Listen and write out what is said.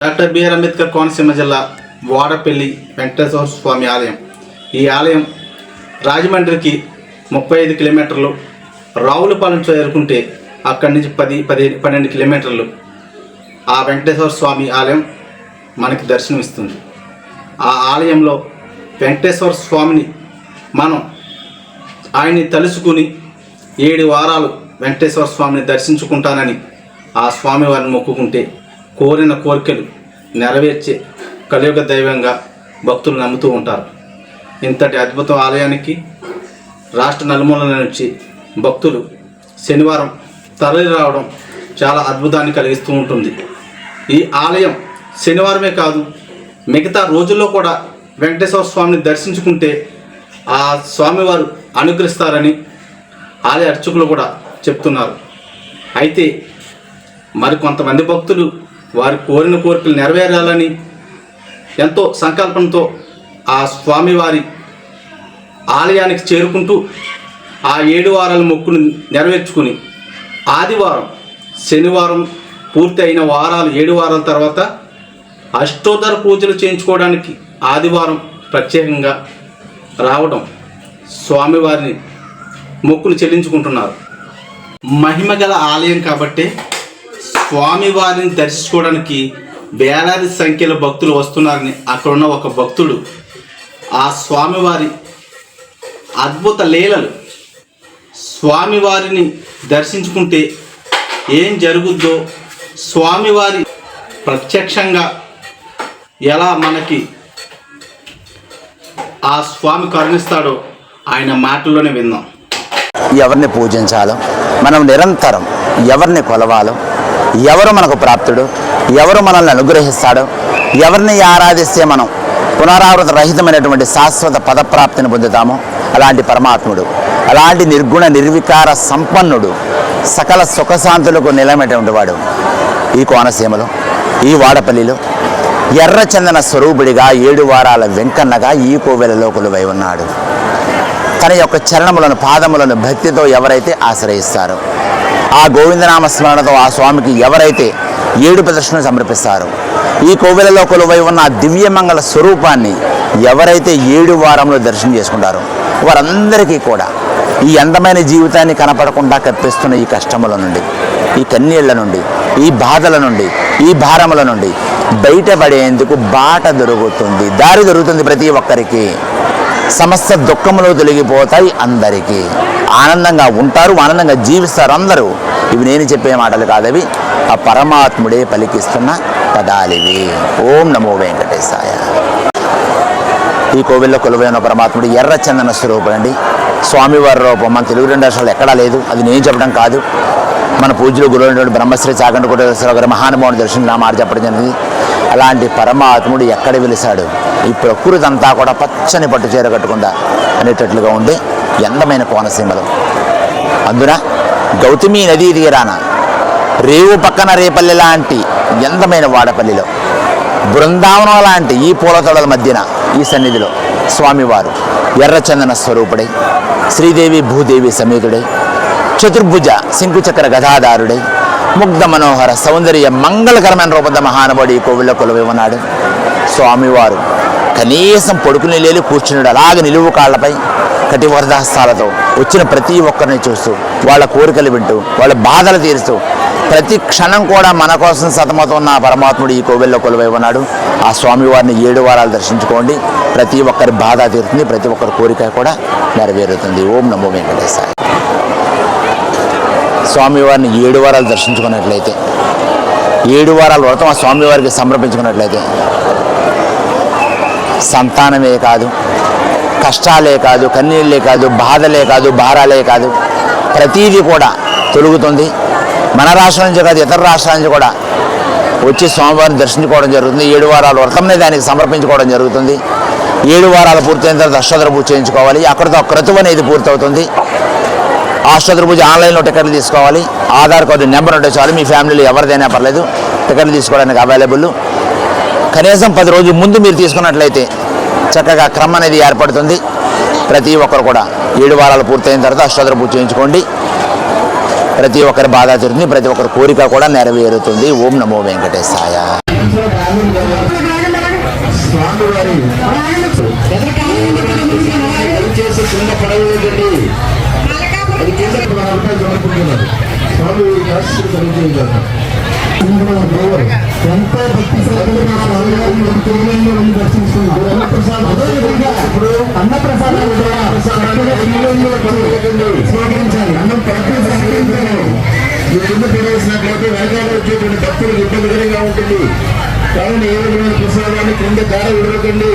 Doctor BR Ambedkar Konaseema జిల్లా వాడపల్లి వెంకటేశ్వర స్వామి ఆలయం. ఈ ఆలయం రాజమండ్రికి 35 కిలోమీటర్లు, రావులపాలెం చేరుకుంటే అక్కడి నుంచి 12 కిలోమీటర్లు ఆ వెంకటేశ్వర స్వామి ఆలయం మనకి దర్శనమిస్తుంది. ఆ ఆలయంలో వెంకటేశ్వర స్వామిని మనం ఆయన్ని తలుచుకుని 7 వారాలు వెంకటేశ్వర స్వామిని దర్శించుకుంటానని ఆ స్వామివారిని మొక్కుకుంటే కోరిన కోరికలు నెరవేర్చే కలియుగ దైవంగా భక్తులు నమ్ముతూ ఉంటారు. ఇంతటి అద్భుత ఆలయానికి రాష్ట్ర నలుమూలల నుంచి భక్తులు శనివారం తరలి రావడం చాలా అద్భుతాన్ని కలిగిస్తూ ఉంటుంది. ఈ ఆలయం శనివారమే కాదు, మిగతా రోజుల్లో కూడా వెంకటేశ్వర స్వామిని దర్శించుకుంటే ఆ స్వామివారు అనుగ్రహిస్తారని ఆలయ అర్చకులు కూడా చెప్తున్నారు. అయితే మరి కొంతమంది భక్తులు వారి కోరిన కోరికలు నెరవేరాలని ఎంతో సంకల్పంతో ఆ స్వామివారి ఆలయానికి చేరుకుంటూ ఆ 7 వారాల మొక్కును నెరవేర్చుకుని ఆదివారం, శనివారం పూర్తి అయిన వారాలు 7 వారాల తర్వాత అష్టోత్తర పూజలు చేయించుకోవడానికి ఆదివారం ప్రత్యేకంగా రావడం, స్వామివారిని మొక్కులు చెల్లించుకుంటున్నారు. మహిమగల ఆలయం కాబట్టి స్వామివారిని దర్శించుకోవడానికి వేలాది సంఖ్యలో భక్తులు వస్తున్నారని అక్కడున్న ఒక భక్తుడు ఆ స్వామివారి అద్భుత లీలలు, స్వామివారిని దర్శించుకుంటే ఏం జరుగుద్దో, స్వామివారి ప్రత్యక్షంగా ఎలా మనకి ఆ స్వామి కరుణిస్తాడో ఆయన మాటల్లోనే విందాం. ఎవరిని పూజించాలో, మనం నిరంతరం ఎవరిని కొలవాలో, ఎవరు మనకు ప్రాప్తుడు, ఎవరు మనల్ని అనుగ్రహిస్తాడో, ఎవరిని ఆరాధిస్తే మనం పునరావృత రహితమైనటువంటి శాశ్వత పదప్రాప్తిని పొందుతామో అలాంటి పరమాత్ముడు, అలాంటి నిర్గుణ నిర్వికార సంపన్నుడు, సకల సుఖశాంతులకు నిలమైనటువంటి వాడు ఈ కోనసీమలో, ఈ వాడపల్లిలో ఎర్రచందన స్వరూపుడిగా 7 వారాల వెంకన్నగా ఈ కోవెలలో కొలువై ఉన్నాడు. తన యొక్క చరణములను, పాదములను భక్తితో ఎవరైతే ఆశ్రయిస్తారో, ఆ గోవిందనామ స్మరణతో ఆ స్వామికి ఎవరైతే 7 ప్రదక్షిణలు సమర్పిస్తారో, ఈ కోవెలలో కొలువై ఉన్న ఆ దివ్యమంగళ స్వరూపాన్ని ఎవరైతే 7 వారంలో దర్శనం చేసుకుంటారో వారందరికీ కూడా ఈ అందమైన జీవితాన్ని కనపడకుండా కప్పిస్తున్న ఈ కష్టముల నుండి, ఈ కన్నీళ్ల నుండి, ఈ బాధల నుండి, ఈ భారముల నుండి బయటపడేందుకు బాట దొరుకుతుంది, దారి దొరుకుతుంది. ప్రతి ఒక్కరికి సమస్త దుఃఖములు తొలగిపోతాయి, అందరికీ ఆనందంగా ఉంటారు, ఆనందంగా జీవిస్తారు అందరూ. ఇవి నేను చెప్పే మాటలు కాదవి, ఆ పరమాత్ముడే పలికిస్తున్న పదాలివి. ఓం నమో వెంకటేశాయ. ఈ కోవిల్లో కొలువైన పరమాత్ముడు ఎర్రచందన స్వరూపుడు అండి. స్వామివారి రూపం మన తెలుగు 2 రాష్ట్రాలు ఎక్కడా లేదు. అది నేను చెప్పడం కాదు, మన పూజలు గురువు బ్రహ్మశ్రీ చాగంటి కోటేశ్వరరావు గారి మహానుభావుని దర్శనం చెప్పడం జరిగింది. అలాంటి పరమాత్ముడు ఎక్కడ వెలిశాడు? ఈ ప్రకృతి అంతా కూడా పచ్చని పట్టు చీర కట్టుకుందా అనేటట్లుగా ఉండే అందమైన కోనసీమలో, అందున గౌతమి నదీ తీరాన రేవు పక్కన రేపల్లి లాంటి అందమైన వాడపల్లిలో, బృందావనం లాంటి ఈ పూల తోటల మధ్యన ఈ సన్నిధిలో స్వామివారు ఎర్రచందన స్వరూపుడై, శ్రీదేవి భూదేవి సమేతుడై, చతుర్భుజ శంకుచక్ర గదాధారుడై, ముగ్ధ మనోహర సౌందర్య మంగళకరమైన రూపంతో మహానుభావుడు ఈ కోవిల్లో కొలువై ఉన్నాడు. స్వామివారు కనీసం పడుకుని లేని కూర్చున్నాడు, అలాగే నిలువు కాళ్లపై కటివరదహస్తాలతో వచ్చిన ప్రతి ఒక్కరిని చూస్తూ, వాళ్ళ కోరికలు వింటూ, వాళ్ళ బాధలు తీరుస్తూ, ప్రతి క్షణం కూడా మన కోసం సతమతం ఆ పరమాత్ముడు ఈ కోవిల్లో కొలువై ఉన్నాడు. ఆ స్వామివారిని 7 వారాలు దర్శించుకోండి, ప్రతి ఒక్కరి బాధ తీరుతుంది, ప్రతి ఒక్కరి కోరిక కూడా నెరవేరుతుంది. ఓం నమో వెంకటేశాయ. స్వామివారిని 7 వారాలు దర్శించుకున్నట్లయితే, 7 వారాల వ్రతం ఆ స్వామివారికి సమర్పించుకున్నట్లయితే సంతానమే కాదు, కష్టాలే కాదు, కన్నీళ్ళే కాదు, బాధలే కాదు, భారాలే కాదు, ప్రతీది కూడా తొలుగుతుంది. మన రాష్ట్రం నుంచి కాదు, ఇతర రాష్ట్రాల నుంచి కూడా వచ్చి స్వామివారిని దర్శించుకోవడం జరుగుతుంది. 7 వారాల వ్రతంనే దానికి సమర్పించుకోవడం జరుగుతుంది. 7 వారాలు పూర్తయిన తర్వాత అష్టోత్తర పూజ చేయించుకోవాలి. అక్కడితో క్రతువు అనేది పూర్తవుతుంది. అష్టోత్తర పూజ ఆన్లైన్లో టికెట్లు తీసుకోవాలి. ఆధార్ కార్డు నెంబర్ ఉంటే చాలు, మీ ఫ్యామిలీలో ఎవరిదైనా పర్లేదు, టికెట్లు తీసుకోవడానికి అవైలబుల్. కనీసం 10 రోజుల ముందు మీరు తీసుకున్నట్లయితే చక్కగా క్రమం అనేది ఏర్పడుతుంది. ప్రతి ఒక్కరు కూడా 7 వారాలు పూర్తయిన తర్వాత అష్టోత్తర పూజ చేయించుకోండి. ప్రతి ఒక్కరి బాధ తీరుతుంది, ప్రతి ఒక్కరి కోరిక కూడా నెరవేరుతుంది. ఓం నమో వెంకటేశాయ. స్వామి ఆశీస్సులు కలిగించారు. ఎంతో భక్తి శ్రద్ధలుగా స్వామివారిని దర్శిస్తున్నాం. ఇప్పుడు అన్నప్రసాదాలు కూడా స్వీకరించాలి. అన్నం ప్రతి స్వీకరించాలి. ఈ కింద పెరవేసినట్లయితే వెనకాల వచ్చేటువంటి భక్తులకు ఇబ్బందికరంగా ఉంటుంది. కాబట్టి ఏ విధమైన ప్రసాదాన్ని కింద దారి విడవకండి.